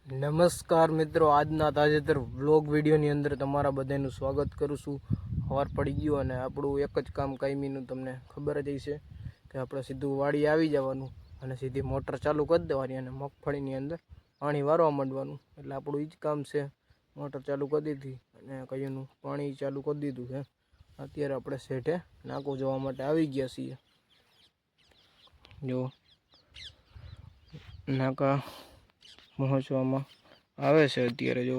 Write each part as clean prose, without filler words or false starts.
નમસ્કાર મિત્રો, આજના તાજેતર વ્લોગ વિડીયોની અંદર તમારા બધાનું સ્વાગત કરું છું. સવાર પડી ગયું અને આપણું એક જ કામ કાયમીનું તમને ખબર જ હશે કે આપણે સીધું વાડી આવી જવાનું અને સીધી મોટર ચાલુ કરી દેવાની અને મગફળીની અંદર પાણી વારવા માંડવાનું. એટલે આપણું એ જ કામ છે. મોટર ચાલુ કરી દીધી અને કયુંનું પાણી ચાલુ કરી દીધું છે. અત્યારે આપણે શેઠે નાકો જોવા માટે આવી ગયા છીએ. જો નાકા પહોંચવામાં આવે છે. અત્યારે જો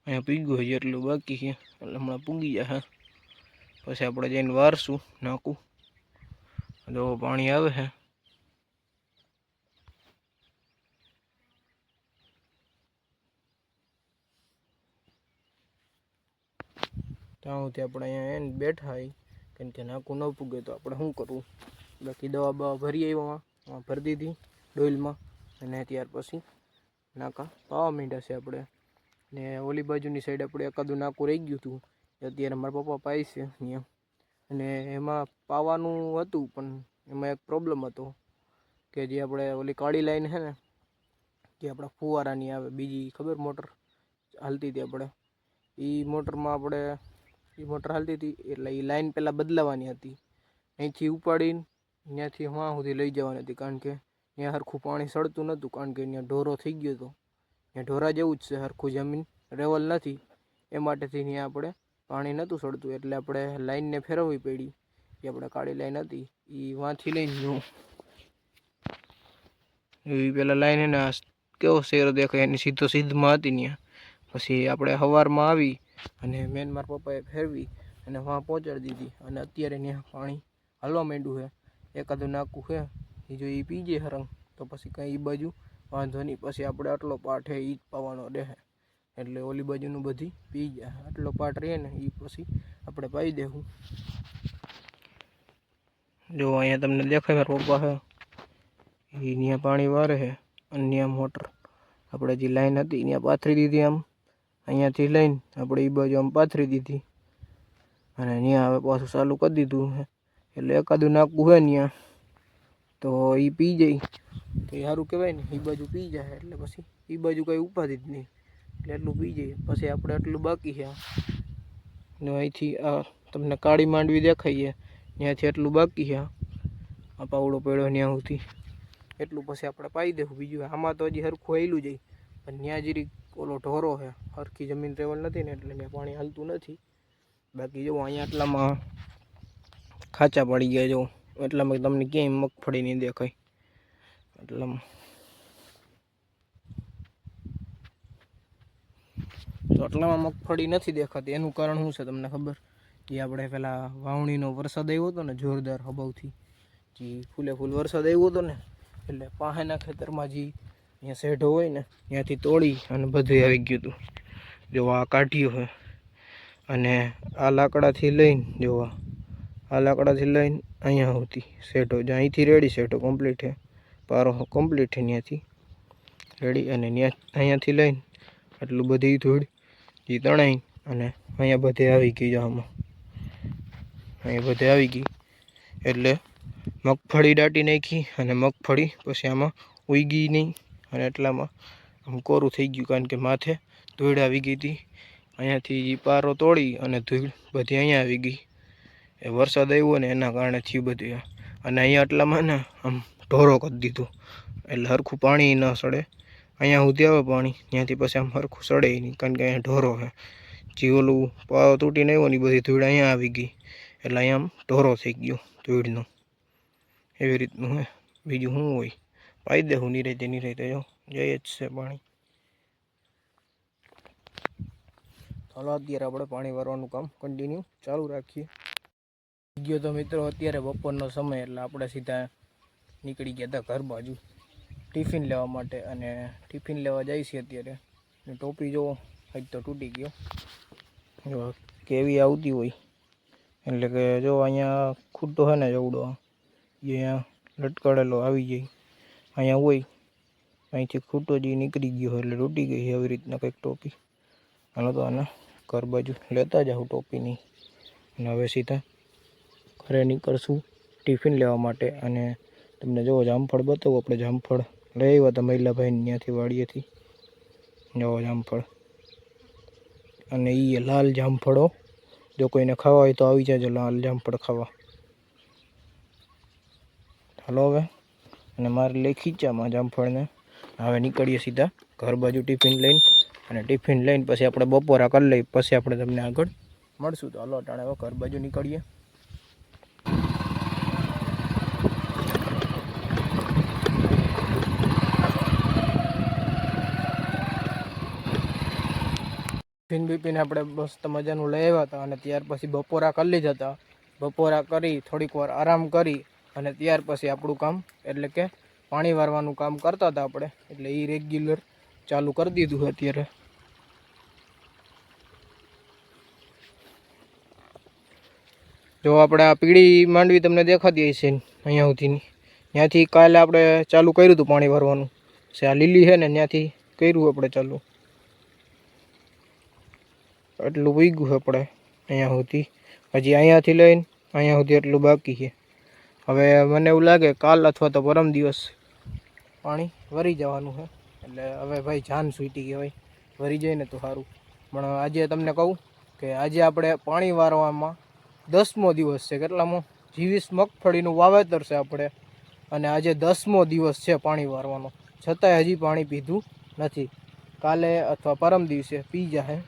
અહીંયા પૂગ્યું હોય એટલું બાકી છે, એટલે હમણાં પૂગી જશે. પછી આપણે જઈને વારશું નાકું. જો પાણી આવે છે. ત્યાં સુધી આપણે અહીંયા એને બેઠા હોય, કેમ કે નાકું ન પૂગે તો આપણે શું કરવું. બાકી દવા બવા ભરી આવ્યા, ભરી દીધી ડોઇલમાં અને ત્યાર પછી નાકા પાવા માંડ્યા છે આપણે. ને ઓલી બાજુની સાઈડ આપણે એકાદું નાકું રહી ગયું હતું, અત્યારે મારા પપ્પા પાય છે અહીંયા. અને એમાં પાવાનું હતું, પણ એમાં એક પ્રોબ્લેમ હતો કે જે આપણે ઓલી કાળી લાઈન છે ને, જે આપણા ફુવારાની આવે, બીજી ખબર મોટર હાલતી હતી આપણે, એ મોટરમાં આપણે મોટર હાલતી હતી એટલે એ લાઈન પહેલાં બદલાવાની હતી. અહીંથી ઉપાડીને ત્યાંથી ત્યાં સુધી લઈ જવાની હતી, કારણ કે ત્યાં સરખું પાણી સડતું નહોતું, કારણ કે ત્યાં ઢોરો થઈ ગયો હતો. ત્યાં ઢોરા જેવું જ છે, સરખું જમીન રેવલ નથી, એ માટેથી ત્યાં આપણે પાણી નહોતું સડતું. એટલે આપણે લાઈનને ફેરવવી પડી. જે આપણે કાળી લાઈન હતી એ વાંથી લઈને એ પેલા લાઈન એને કેવો શેરો દેખાય એની સીધો સીધમાં હતી ત્યાં. પછી આપણે સવારમાં આવી અને મેન મારા પપ્પાએ ફેરવી અને વાં પહોંચાડી દીધી. અને અત્યારે ત્યાં પાણી હાલવા માંડ્યું છે. એકાદું નાકું છે એ જો એ પી જાય હરંગ તો પછી કાંઈ એ બાજુ વાંધો નહીં. પછી આપણે આટલો પાઠ છે એ જ પાવાનો રહે, એટલે ઓલી બાજુનું બધી પી જાય. આટલો પાઠ રહે ને એ પછી આપણે પાઈ દેવું. જો અહીંયા તમને દેખાય મારા પપ્પા છે એ ત્યાં પાણી વારે છે અને ત્યાં મોટર આપણે જે લાઈન હતી ત્યાં પાથરી દીધી. આમ અહીંયાથી લઈને આપણે એ બાજુ આમ પાથરી દીધી અને ત્યાં હવે પાછું ચાલુ કરી દીધું છે. એટલે એકાદું નાકું છે ત્યાં તો એ પી જાય તો એ સારું કહેવાય ને, એ બાજુ પી જાય એટલે પછી એ બાજુ કંઈ ઉપાધિ જ નહીં, એટલે એટલું પી જાય. પછી આપણે આટલું બાકી છે. અહીંથી આ તમને કાળી માંડવી દેખાઈએ ત્યાંથી એટલું બાકી છે. આ પાવડો પડ્યો ત્યાં સુધી એટલું પછી આપણે પાઈ દેવું. બીજું આમાં તો હજી સરખું હાલ્યું જાય, પણ ત્યાં જરી ઓલો ઢોરો છે, સરખી જમીન રેવલ નથી ને એટલે ત્યાં પાણી હાલતું નથી. બાકી જો અહીંયા એટલામાં ખાચા પડી ગયા. જો એટલામાં તમને ક્યાંય મગફળી નહીં દેખાય. એટલામાં તો આટલામાં મગફળી નથી દેખાતી. એનું કારણ શું છે તમને ખબર? જે આપણે પેલા વાવણીનો વરસાદ આવ્યો હતો ને જોરદાર હબાવથી, જે ફૂલે ફૂલ વરસાદ આવ્યો હતો ને, એટલે પાસેના ખેતરમાં જે અહીંયા શેઢો હોય ને ત્યાંથી તોડી અને બધું આવી ગયું હતું. જો આ કાઢ્યું છે અને આ લાકડાથી લઈને જો આ લાકડાથી લઈને અહીંયા સુધી શેઢો, જ્યાં અહીંથી રેડી શેઢો કમ્પ્લીટ છે, પારો કમ્પ્લીટ છે ત્યાંથી રેડી. અને ત્યાં અહીંયાથી લઈને આટલું બધી ધૂળ જે તણાઈ અને અહીંયા બધે આવી ગઈ. આમાં અહીંયા બધે આવી ગઈ એટલે મગફળી દાટી નાખી અને મગફળી પછી આમાં ઉગી નહીં અને એટલામાં આમ કોરું થઈ ગયું, કારણ કે માથે ધૂળ આવી ગઈ હતી. અહીંયાથી પારો તોડી અને ધૂળ બધી અહીંયા આવી ગઈ. એ વરસાદ આવ્યો ને એના કારણે થયું બધું. અને અહીંયા એટલામાં ને આમ ઢોરો કરી દીધો એટલે સરખું પાણી ન સડે. અહીંયા સુધી આવે પાણી, ત્યાંથી પછી આમ સરખું સડે નહીં, કારણ કે અહીંયા ઢોરો છે. જે ઓલું પારો તૂટીને આવ્યો ને બધી ધૂળ અહીંયા આવી ગઈ એટલે અહીંયા આમ ઢોરો થઈ ગયો ધૂળનો. એવી રીતનું હે. બીજું શું હોય? પાઈ દેવું નિરાતે જો જઈએ જ છે પાણી. ચાલો અત્યારે આપણે પાણી વારવાનું કામ કન્ટિન્યુ ચાલુ રાખીએ. ગયો તો મિત્રો અત્યારે બપોરનો સમય, એટલે આપણે સીધા નીકળી ગયા હતા ઘર બાજુ ટિફિન લેવા માટે. અને ટિફિન લેવા જાય છે અત્યારે. ટોપી જો કંઈક તો તૂટી ગયો, જો કેવી આવતી હોય. એટલે કે જો અહીંયા ખૂટતો છે ને જવડો, જે અહીંયા લટકાડેલો આવી જાય અહીંયા હોય, અહીંથી ખૂટો જે નીકળી ગયો એટલે તૂટી ગઈ આવી રીતના કંઈક ટોપી. હાલો તો આને ઘર બાજુ લેતા જાઉં ટોપીની. અને હવે સીધા ઘરે નીકળશું ટિફિન લેવા માટે. અને તમને જો જામફળ બતાવું, આપણે જામફળ લઈ આવ્યા હતા મહિલાભાઈને ત્યાંથી વાડીએથી. જો જામફળ, અને એ લાલ જામફળો, જો કોઈને ખાવા હોય તો આવી જાજો લાલ જામફળ ખાવા. હાલો હવે, અને મારે લઈ ખીચામાં જામફળને. હવે નીકળીએ સીધા ઘર બાજુ ટિફિન લઈને, અને ટિફિન લઈને પછી આપણે બપોરા કરી લઈએ, પછી આપણે તમને આગળ મળશું. તો હાલો અટાણે હવે ઘર બાજુ નીકળીએ. ટિફિન બીફિન આપણે મસ્ત મજાનું લઈ આવ્યા હતા, અને ત્યાર પછી બપોરા કરી લીધા હતા. બપોરા કરી થોડીક વાર આરામ કરી, અને ત્યાર પછી આપણું કામ એટલે કે પાણી વારવાનું કામ કરતા હતા આપણે, એટલે એ રેગ્યુલર ચાલુ કરી દીધું અત્યારે. જો આપણે આ પીળી માંડવી તમને દેખાતી હશે અહીંયા સુધીની, ત્યાંથી કાલે આપણે ચાલુ કર્યું હતું પાણી ભરવાનું. આ લીલી છે ને ત્યાંથી કર્યું આપણે ચાલુ, એટલું ઉગ્યું છે આપણે અહીંયા સુધી. હજી અહીંયાથી લઈને અહીંયા સુધી એટલું બાકી છે. હવે મને એવું લાગે કાલ અથવા તો પરમ દિવસ પાણી વરી જવાનું છે. એટલે હવે ભાઈ જાન છૂટી ગઈ, ભાઈ વરી જાય ને તો સારું. પણ આજે તમને કહું કે આજે આપણે પાણી વારવામાં 10મો દિવસ છે. કેટલામો? 20 મગફળીનું વાવેતર છે આપણે, અને આજે 10મો દિવસ છે પાણી વારવાનો, છતાંય હજી પાણી પીધું નથી. કાલે અથવા પરમ દિવસે પી જાય.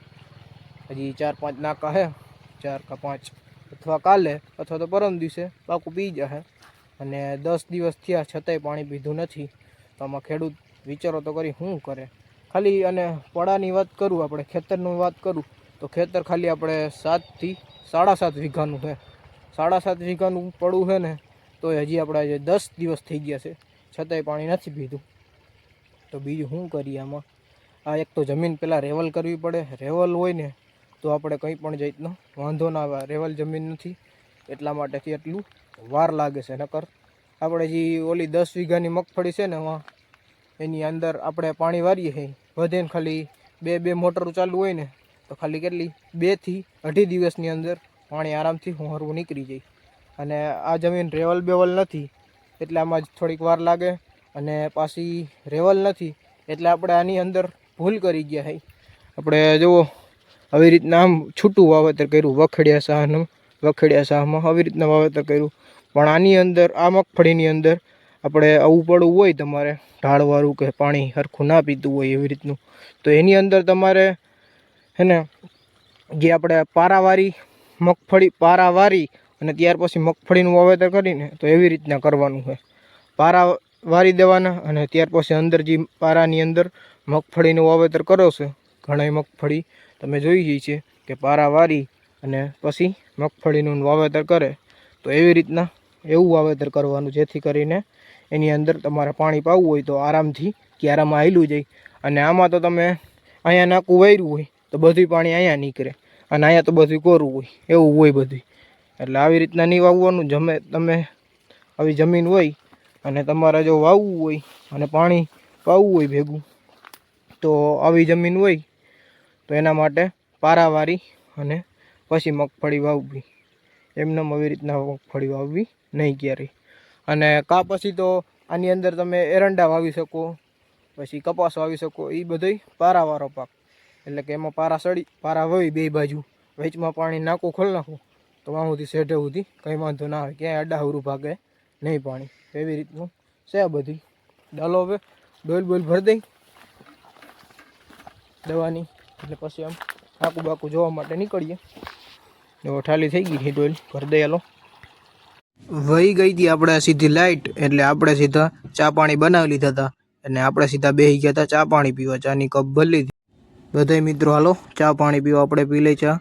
હજી 4-5 નાકા છે, 4 કે 5, અથવા કાલે અથવા તો પરમ દિવસે પાકું પી જાય. અને 10 દિવસ થયા છતાંય પાણી પીધું નથી. તો આમાં ખેડૂત વિચારો તો કરી શું કરે. ખાલી અને પડાની વાત કરું, આપણે ખેતરની વાત કરું તો ખેતર ખાલી આપણે 7 થી 7.5 વીઘાનું છે. 7.5 વીઘાનું પડવું છે ને, તો હજી આપણે આજે 10 દિવસ થઈ ગયા છે, છતાંય પાણી નથી પીધું. તો બીજું શું કરીએ આમાં? આ એક તો જમીન પહેલાં રેવલ કરવી પડે. રેવલ હોય ને તો આપણે કંઈ પણ જાતનો વાંધો ના આવે. રેવલ જમીન નથી, એટલા માટેથી એટલું વાર લાગે છે. નકર આપણે જે ઓલી 10 વીઘાની મગફળી છે ને, એની અંદર આપણે પાણી વારીએ છીએ, વધે ને ખાલી 2 મોટરો ચાલુ હોય ને, તો ખાલી કેટલી 2 થી 2.5 દિવસની અંદર પાણી આરામથી હોરવું નીકળી જાય. અને આ જમીન રેવલ બેવલ નથી, એટલે આમાં જ થોડીક વાર લાગે. અને પાછી રેવલ નથી એટલે આપણે આની અંદર ભૂલ કરી ગયા છે. આપણે જુઓ આવી રીતના આમ છૂટું વાવેતર કર્યું, વખેડિયા શાહમાં આવી રીતના વાવેતર કર્યું. પણ આની અંદર, આ મગફળીની અંદર આપણે આવું પડવું હોય તમારે ઢાળવાળું, કે પાણી સરખું ના પીતું હોય એવી રીતનું, તો એની અંદર તમારે હે ને જે આપણે પારાવારી મગફળી પારાવારી અને ત્યાર પછી મગફળીનું વાવેતર કરીને, તો એવી રીતના કરવાનું છે. પારા વારી દેવાના, અને ત્યાર પછી અંદર જે પારાની અંદર મગફળીનું વાવેતર કરો છો, ઘણી મગફળી તમે જોઈ જઈ છે કે પારા વારી અને પછી મગફળીનું વાવેતર કરે. તો એવી રીતના એવું વાવેતર કરવાનું, જેથી કરીને એની અંદર તમારે પાણી પાવું હોય તો આરામથી ક્યારામાં હાલ્યું જાય. અને આમાં તો તમે અહીંયા નાકું વાર્યું હોય તો બધું પાણી અહીંયા નીકળે, અને અહીંયા તો બધું કોરું હોય, એવું હોય બધું. એટલે આવી રીતના નહીં વાવવાનું. તમે આવી જમીન હોય અને તમારે જો વાવવું હોય અને પાણી પાવું હોય ભેગું, તો આવી જમીન હોય તો એના માટે પારાવારી અને પછી મગફળી વાવવી. એમને આવી રીતના મગફળી વાવવી નહીં ક્યારેય. અને પછી તો આની અંદર તમે એરંડા વાવી શકો, પછી કપાસ વાવી શકો. એ બધોય પારાવાળો પાક, એટલે કે એમાં પારા હોય 2 બાજુ, વચમાં પાણી નાકું ખોલી નાખું તો વાં સુધી શેઢે સુધી કંઈ વાંધો ના આવે, ક્યાંય અડાહરું ભાગે નહીં પાણી. એવી રીતનું છે આ બધી. ચાલો હવે ડોલ ભરી દઈ દવાની, એટલે પછી આમ આકું બાકું જોવા માટે નીકળીએ. જો ઠાલી થઈ ગઈ ડોલ ભરી દઈ. હાલો, વહી ગઈ હતી આપણે સીધી લાઇટ, એટલે આપણે સીધા ચા પાણી બનાવી લીધા હતા, અને આપણે સીધા બેસી ગયા હતા ચા પાણી પીવા. ચાની કપ ભરી લીધી. બધાય મિત્રો હાલો ચા પાણી પીવા, આપણે પી લઈ ચા.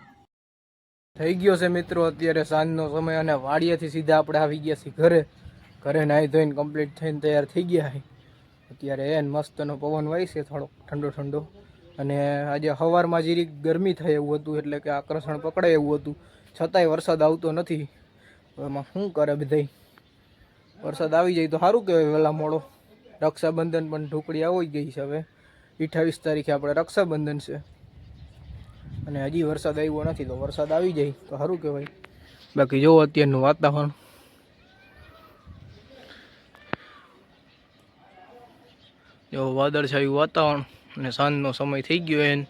થઈ ગયો છે મિત્રો અત્યારે સાંજનો સમય, અને વાડિયાથી સીધા આપણે આવી ગયા છીએ ઘરે નાહી ધોઈને કમ્પ્લીટ થઈને તૈયાર થઈ ગયા છે. અત્યારે એને મસ્તનો પવન વાય છે, થોડો ઠંડો ઠંડો. અને આજે સવારમાં જીરીક ગરમી થાય એવું હતું, એટલે કે આકર્ષણ પકડાય એવું હતું, છતાંય વરસાદ આવતો નથી. એમાં શું કરે બધાય, વરસાદ આવી જાય તો સારું કહેવાય વહેલા મોડો. રક્ષાબંધન પણ ઢોકળી આવી ગઈ છે. હવે 28 તારીખે આપણે રક્ષાબંધન છે, અને હજી વરસાદ આવ્યો નથી. તો વરસાદ આવી જાય તો સારું કહેવાય. બાકી જોવો અત્યારનું વાતાવરણ, જો વાદળછાયું વાતાવરણ, અને સાંજનો સમય થઈ ગયો એન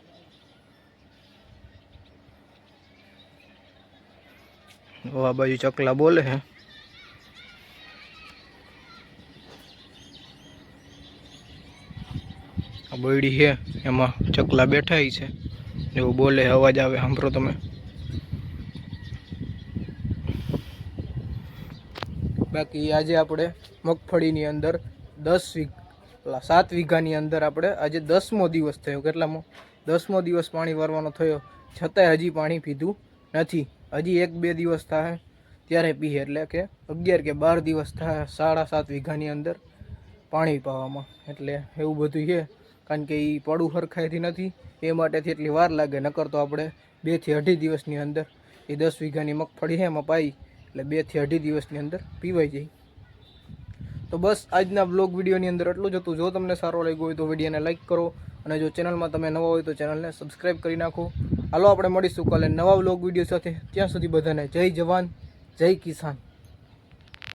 આ બાજુ ચકલા બોલે હે. આ બોયડી છે એમાં ચકલા બેઠા છે, એવું બોલે, અવાજ આવે સાંભળો તમે. બાકી આજે આપણે મગફળીની અંદર 7 વીઘાની અંદર આપણે આજે 10મો દિવસ થયો. કેટલામો? 10મો દિવસ પાણી વારવાનો થયો, છતાંય હજી પાણી પીધું નથી. હજી 1-2 દિવસ થાય ત્યારે પીએ, એટલે કે 11 કે 12 દિવસ થાય 7.5 વીઘાની અંદર પાણી પાવામાં. એટલે એવું બધું છે, કારણ કે એ પડું સરખાઈથી નથી, એ માટેથી એટલી વાર લાગે. નકર તો આપણે 2 થી 2.5 દિવસની અંદર એ 10 વીઘાની મગફળી છે એમાં પાઈ, એટલે 2 થી 2.5 દિવસની અંદર પીવાઈ જાય. તો બસ આજના બ્લોગ વિડીયોની અંદર એટલું જ હતું. જો તમને સારો લાગ્યો હોય તો વિડીયોને લાઇક કરો, અને જો ચેનલમાં તમે નવા હોય તો ચેનલને સબસ્ક્રાઈબ કરી નાખો. હાલો આપણે મળીશું કાલે નવા બ્લોગ વિડીયો સાથે. ત્યાં સુધી બધાને જય જવાન, જય કિસાન.